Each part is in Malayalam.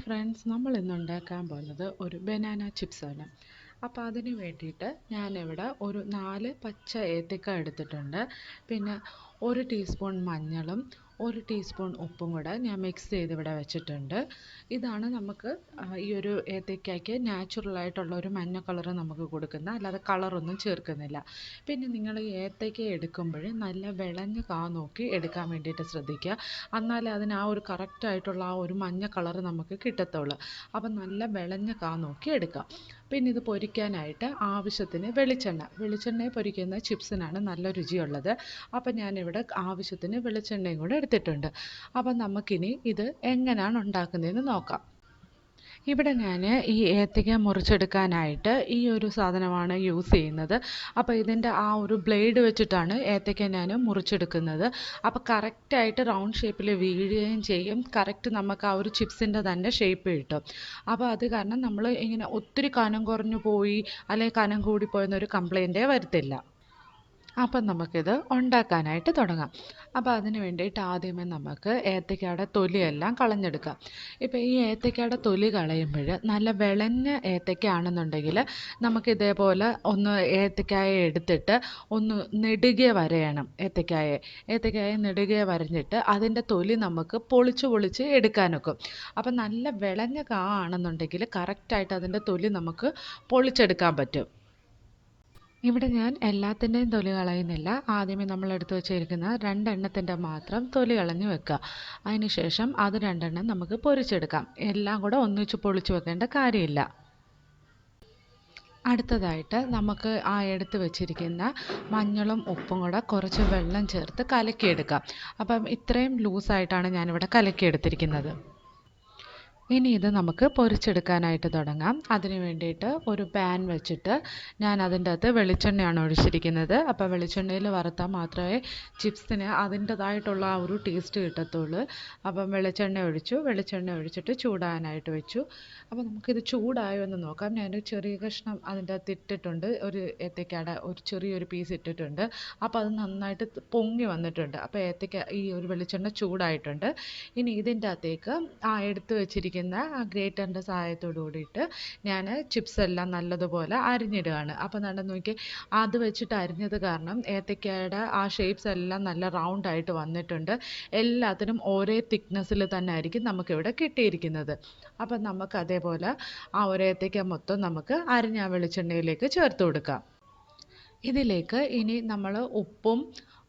ഫ്രണ്ട്സ്, നമ്മൾ ഇന്ന് ഉണ്ടാക്കാൻ പോകുന്നത് ഒരു ബനാന ചിപ്സ് ആണ്. അപ്പോൾ അതിന് വേണ്ടിയിട്ട് ഞാനിവിടെ ഒരു 4 പച്ച ഏത്തക്ക എടുത്തിട്ടുണ്ട്. പിന്നെ 1 ടീസ്പൂൺ മഞ്ഞളും 1 ടീസ്പൂൺ ഉപ്പും കൂടെ ഞാൻ മിക്സ് ചെയ്ത് ഇവിടെ വെച്ചിട്ടുണ്ട്. ഇതാണ് നമുക്ക് ഈ ഒരു ഏത്തയ്ക്കയ്ക്ക് നാച്ചുറലായിട്ടുള്ള ഒരു മഞ്ഞ കളറ് നമുക്ക് കൊടുക്കുന്ന, അല്ലാതെ കളറൊന്നും ചേർക്കുന്നില്ല. പിന്നെ നിങ്ങൾ ഈ ഏത്തയ്ക്ക എടുക്കുമ്പോൾ നല്ല വിളഞ്ഞ കാ നോക്കി എടുക്കാൻ വേണ്ടിയിട്ട് ശ്രദ്ധിക്കുക. എന്നാലേ അതിന് ആ ഒരു കറക്റ്റായിട്ടുള്ള ആ ഒരു മഞ്ഞ കളറ് നമുക്ക് കിട്ടത്തുള്ളൂ. അപ്പം നല്ല വിളഞ്ഞ കാ നോക്കി എടുക്കാം. പിന്നെ ഇത് പൊരിക്കാനായിട്ട് ആവശ്യത്തിന് വെളിച്ചെണ്ണയിൽ പൊരിക്കുന്ന ചിപ്സിനാണ് നല്ല രുചിയുള്ളത്. അപ്പം ഞാനിവിടെ ആവശ്യത്തിന് വെളിച്ചെണ്ണയും കൂടെ എടുത്തിട്ടുണ്ട്. അപ്പം നമുക്കിനി ഇത് എങ്ങനെയാണ് ഉണ്ടാക്കുന്നതെന്ന് നോക്കാം. ഇവിടെ ഞാൻ ഈ ഏത്തയ്ക്ക മുറിച്ചെടുക്കാനായിട്ട് ഈ ഒരു സാധനമാണ് യൂസ് ചെയ്യുന്നത്. അപ്പോൾ ഇതിൻ്റെ ആ ഒരു ബ്ലേഡ് വെച്ചിട്ടാണ് ഏത്തയ്ക്ക ഞാൻ മുറിച്ചെടുക്കുന്നത്. അപ്പോൾ കറക്റ്റായിട്ട് റൗണ്ട് ഷേപ്പിൽ വീഴുകയും ചെയ്യും. കറക്റ്റ് നമുക്ക് ആ ഒരു ചിപ്സിൻ്റെ തന്നെ ഷേപ്പ് കിട്ടും. അപ്പോൾ അത് കാരണം നമ്മൾ ഇങ്ങനെ ഒത്തിരി കനം കുറഞ്ഞു പോയി അല്ലെങ്കിൽ കനം കൂടിപ്പോയെന്നൊരു കംപ്ലൈൻറ്റേ വരത്തില്ല. അപ്പം നമുക്കിത് ഉണ്ടാക്കാനായിട്ട് തുടങ്ങാം. അപ്പോൾ അതിന് വേണ്ടിയിട്ട് ആദ്യമേ നമുക്ക് ഏത്തയ്ക്കയുടെ തൊലിയെല്ലാം കളഞ്ഞെടുക്കാം. ഇപ്പോൾ ഈ ഏത്തയ്ക്കയുടെ തൊലി കളയുമ്പോൾ നല്ല വിളഞ്ഞ ഏത്തയ്ക്ക ആണെന്നുണ്ടെങ്കിൽ നമുക്കിതേപോലെ ഒന്ന് ഏത്തയ്ക്കായ എടുത്തിട്ട് ഒന്ന് നെടുകെ വരയണം. ഏത്തയ്ക്കായെ നെടുകെ വരഞ്ഞിട്ട് അതിൻ്റെ തൊലി നമുക്ക് പൊളിച്ച് എടുക്കാനൊക്കും. അപ്പം നല്ല വിളഞ്ഞ കാ ആണെന്നുണ്ടെങ്കിൽ കറക്റ്റായിട്ട് അതിൻ്റെ തൊലി നമുക്ക് പൊളിച്ചെടുക്കാൻ പറ്റും. ഇവിടെ ഞാൻ എല്ലാത്തിൻ്റെയും തൊലി കളയുന്നില്ല. ആദ്യമേ നമ്മൾ എടുത്ത് വെച്ചിരിക്കുന്ന 2 എണ്ണത്തിൻ്റെ മാത്രം തൊലി കളഞ്ഞ് വെക്കുക. അതിന് ശേഷം അത് 2 എണ്ണം നമുക്ക് പൊരിച്ചെടുക്കാം. എല്ലാം കൂടെ ഒന്നിച്ച് പൊളിച്ച് വെക്കേണ്ട കാര്യമില്ല. അടുത്തതായിട്ട് നമുക്ക് ആ എടുത്ത് വെച്ചിരിക്കുന്ന മഞ്ഞളും ഉപ്പും കൂടെ കുറച്ച് വെള്ളം ചേർത്ത് കലക്കിയെടുക്കാം. അപ്പം ഇത്രയും ലൂസായിട്ടാണ് ഞാനിവിടെ കലക്കിയെടുത്തിരിക്കുന്നത്. ഇനി ഇത് നമുക്ക് പൊരിച്ചെടുക്കാനായിട്ട് തുടങ്ങാം. അതിന് വേണ്ടിയിട്ട് ഒരു പാൻ വെച്ചിട്ട് ഞാൻ അതിൻ്റെ അകത്ത് വെളിച്ചെണ്ണയാണ് ഒഴിച്ചിരിക്കുന്നത്. അപ്പോൾ വെളിച്ചെണ്ണയിൽ വറുത്താൽ മാത്രമേ ചിപ്സിന് അതിൻ്റേതായിട്ടുള്ള ആ ഒരു ടേസ്റ്റ് കിട്ടത്തുള്ളൂ. അപ്പം വെളിച്ചെണ്ണ ഒഴിച്ചിട്ട് ചൂടാനായിട്ട് വെച്ചു. അപ്പോൾ നമുക്കിത് ചൂടായോ എന്ന് നോക്കാം. ഞാനൊരു ചെറിയ കഷ്ണം അതിൻ്റെ അകത്ത് ഇട്ടിട്ടുണ്ട്. ഒരു ഏത്തയ്ക്കയുടെ ഒരു ചെറിയൊരു പീസ് ഇട്ടിട്ടുണ്ട്. അപ്പോൾ അത് നന്നായിട്ട് പൊങ്ങി വന്നിട്ടുണ്ട്. അപ്പോൾ ഏത്തയ്ക്ക ഈ ഒരു വെളിച്ചെണ്ണ ചൂടായിട്ടുണ്ട്. ഇനി ഇതിൻ്റെ അകത്തേക്ക് ആ എടുത്ത് വെച്ചിരിക്കുന്ന ഗ്രേറ്ററിൻ്റെ സഹായത്തോടു കൂടിയിട്ട് ഞാൻ ചിപ്സ് എല്ലാം നല്ലതുപോലെ അരിഞ്ഞിടുകയാണ്. അപ്പോൾ നോക്കി അത് വെച്ചിട്ട് അരിഞ്ഞത് കാരണം ഏത്തയ്ക്കയുടെ ആ ഷേപ്സ് എല്ലാം നല്ല റൗണ്ടായിട്ട് വന്നിട്ടുണ്ട്. എല്ലാത്തിനും ഒരേ തിക്നെസ്സിൽ തന്നെ ആയിരിക്കും നമുക്കിവിടെ കിട്ടിയിരിക്കുന്നത്. അപ്പം നമുക്ക് അതേപോലെ ആ ഒരു ഏത്തയ്ക്ക മൊത്തം നമുക്ക് അരിഞ്ഞ വെളിച്ചെണ്ണയിലേക്ക് ചേർത്ത് കൊടുക്കാം. ഇതിലേക്ക് ഇനി നമ്മൾ ഉപ്പും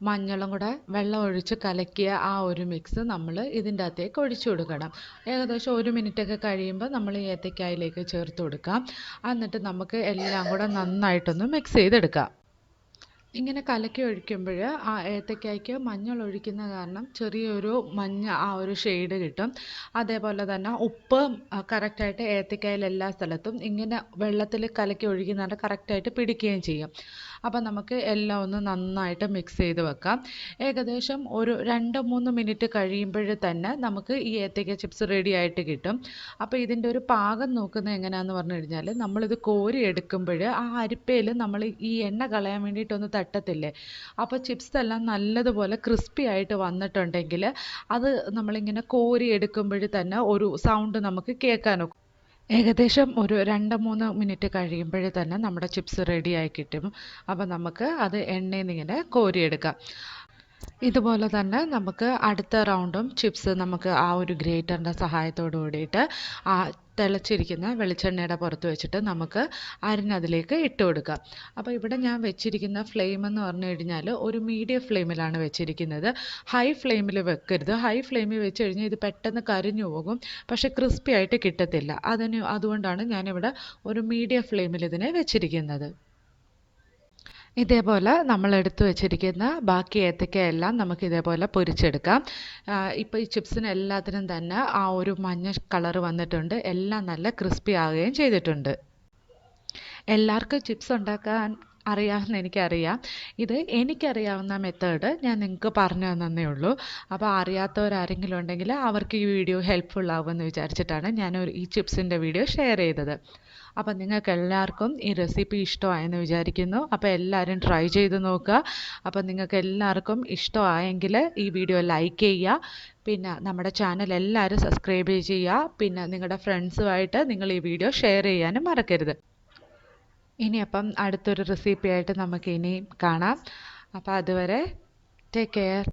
മഞ്ഞളും കൂടെ വെള്ളം ഒഴിച്ച് കലക്കിയ ആ ഒരു മിക്സ് നമ്മൾ ഇതിൻ്റെ അകത്തേക്ക് ഒഴിച്ചു കൊടുക്കണം. ഏകദേശം 1 മിനിറ്റൊക്കെ കഴിയുമ്പോൾ നമ്മൾ ഈ ഏത്തയ്ക്കായിലേക്ക് ചേർത്ത് കൊടുക്കാം. എന്നിട്ട് നമുക്ക് എല്ലാം കൂടെ നന്നായിട്ടൊന്ന് മിക്സ് ചെയ്തെടുക്കാം. ഇങ്ങനെ കലക്കി ഒഴിക്കുമ്പോൾ ആ ഏത്തയ്ക്കായ്ക്ക് മഞ്ഞൾ ഒഴിക്കുന്ന കാരണം ചെറിയൊരു മഞ്ഞ ആ ഒരു ഷെയ്ഡ് കിട്ടും. അതേപോലെ തന്നെ ഉപ്പ് കറക്റ്റായിട്ട് ഏത്തയ്ക്കായിൽ എല്ലാ സ്ഥലത്തും ഇങ്ങനെ വെള്ളത്തിൽ കലക്കി ഒഴിക്കുന്നതുകൊണ്ട് കറക്റ്റായിട്ട് പിടിക്കുകയും ചെയ്യും. അപ്പം നമുക്ക് എല്ലാം ഒന്ന് നന്നായിട്ട് മിക്സ് ചെയ്ത് വെക്കാം. ഏകദേശം ഒരു 2-3 മിനിറ്റ് കഴിയുമ്പോൾ തന്നെ നമുക്ക് ഈ ഏത്തയ്ക്ക ചിപ്സ് റെഡി ആയിട്ട് കിട്ടും. അപ്പോൾ ഇതിൻ്റെ ഒരു പാകം നോക്കുന്നത് എങ്ങനെയാണെന്ന് പറഞ്ഞു കഴിഞ്ഞാൽ, നമ്മളിത് കോരി എടുക്കുമ്പോൾ ആ അരിപ്പയിൽ നമ്മൾ ഈ എണ്ണ കളയാൻ വേണ്ടിയിട്ടൊന്ന് തട്ടത്തില്ലേ, അപ്പോൾ ചിപ്സ് എല്ലാം നല്ലതുപോലെ ക്രിസ്പി ആയിട്ട് വന്നിട്ടുണ്ടെങ്കിൽ അത് നമ്മളിങ്ങനെ കോരി എടുക്കുമ്പോൾ തന്നെ ഒരു സൗണ്ട് നമുക്ക് കേൾക്കാനൊക്കും. ഏകദേശം ഒരു 2-3 മിനിറ്റ് കഴിയുമ്പോൾ തന്നെ നമ്മുടെ ചിപ്സ് റെഡിയായി കിട്ടും. അപ്പോൾ നമുക്ക് അത് എണ്ണയിൽ നിന്ന് ഇങ്ങനെ കോരിയെടുക്കാം. ഇതുപോലെ തന്നെ നമുക്ക് അടുത്ത റൗണ്ടും ചിപ്സ് നമുക്ക് ആ ഒരു ഗ്രേറ്ററിൻ്റെ സഹായത്തോടു കൂടിയിട്ട് ആ തിളച്ചിരിക്കുന്ന വെളിച്ചെണ്ണയുടെ പുറത്ത് വെച്ചിട്ട് നമുക്ക് അരിഞ്ഞതിലേക്ക് ഇട്ട് കൊടുക്കാം. അപ്പോൾ ഇവിടെ ഞാൻ വെച്ചിരിക്കുന്ന ഫ്ലെയിം എന്ന് പറഞ്ഞു കഴിഞ്ഞാൽ ഒരു മീഡിയം ഫ്ലെയിമിലാണ് വെച്ചിരിക്കുന്നത്. ഹൈ ഫ്ലെയിമിൽ വെക്കരുത്. ഹൈ ഫ്ലെയിമിൽ വെച്ച് കഴിഞ്ഞാൽ ഇത് പെട്ടെന്ന് കരിഞ്ഞു പോകും, പക്ഷേ ക്രിസ്പി ആയിട്ട് കിട്ടത്തില്ല. അതുകൊണ്ടാണ് ഞാനിവിടെ ഒരു മീഡിയം ഫ്ലെയിമിൽ ഇതിനെ വെച്ചിരിക്കുന്നത്. ഇതേപോലെ നമ്മൾ എടുത്തു വെച്ചിരിക്കുന്ന ബാക്കി ഏത്തയ്ക്കയെല്ലാം നമുക്ക് ഇതേപോലെ പൊരിച്ചെടുക്കാം. ഇപ്പോൾ ഈ ചിപ്സിന് എല്ലാത്തിനും തന്നെ ആ ഒരു മഞ്ഞ കളർ വന്നിട്ടുണ്ട്. എല്ലാം നല്ല ക്രിസ്പി ആവുകയും ചെയ്തിട്ടുണ്ട്. എല്ലാവർക്കും ചിപ്സ് ഉണ്ടാക്കാൻ അറിയാമെന്ന് എനിക്കറിയാം. ഇത് എനിക്കറിയാവുന്ന മെത്തേഡ് ഞാൻ നിങ്ങൾക്ക് പറഞ്ഞു തന്നേ ഉള്ളൂ. അപ്പോൾ അറിയാത്തവരാരെങ്കിലും ഉണ്ടെങ്കിൽ അവർക്ക് ഈ വീഡിയോ ഹെൽപ്ഫുൾ ആവുമെന്ന് വിചാരിച്ചിട്ടാണ് ഞാൻ ഈ ചിപ്സിൻ്റെ വീഡിയോ ഷെയർ ചെയ്തത്. അപ്പം നിങ്ങൾക്ക് എല്ലാവർക്കും ഈ റെസിപ്പി ഇഷ്ടമായെന്ന് വിചാരിക്കുന്നു. അപ്പോൾ എല്ലാവരും ട്രൈ ചെയ്ത് നോക്കുക. അപ്പം നിങ്ങൾക്ക് എല്ലാവർക്കും ഇഷ്ടമായെങ്കിൽ ഈ വീഡിയോ ലൈക്ക് ചെയ്യുക. പിന്നെ നമ്മുടെ ചാനൽ എല്ലാവരും സബ്സ്ക്രൈബ് ചെയ്യുക. പിന്നെ നിങ്ങളുടെ ഫ്രണ്ട്സുമായിട്ട് നിങ്ങൾ ഈ വീഡിയോ ഷെയർ ചെയ്യാനും മറക്കരുത്. ഇനി അപ്പം അടുത്തൊരു റെസിപ്പി ആയിട്ട് നമുക്ക് ഇനിയും കാണാം. അപ്പോൾ അതുവരെ ടേക്ക് കെയർ.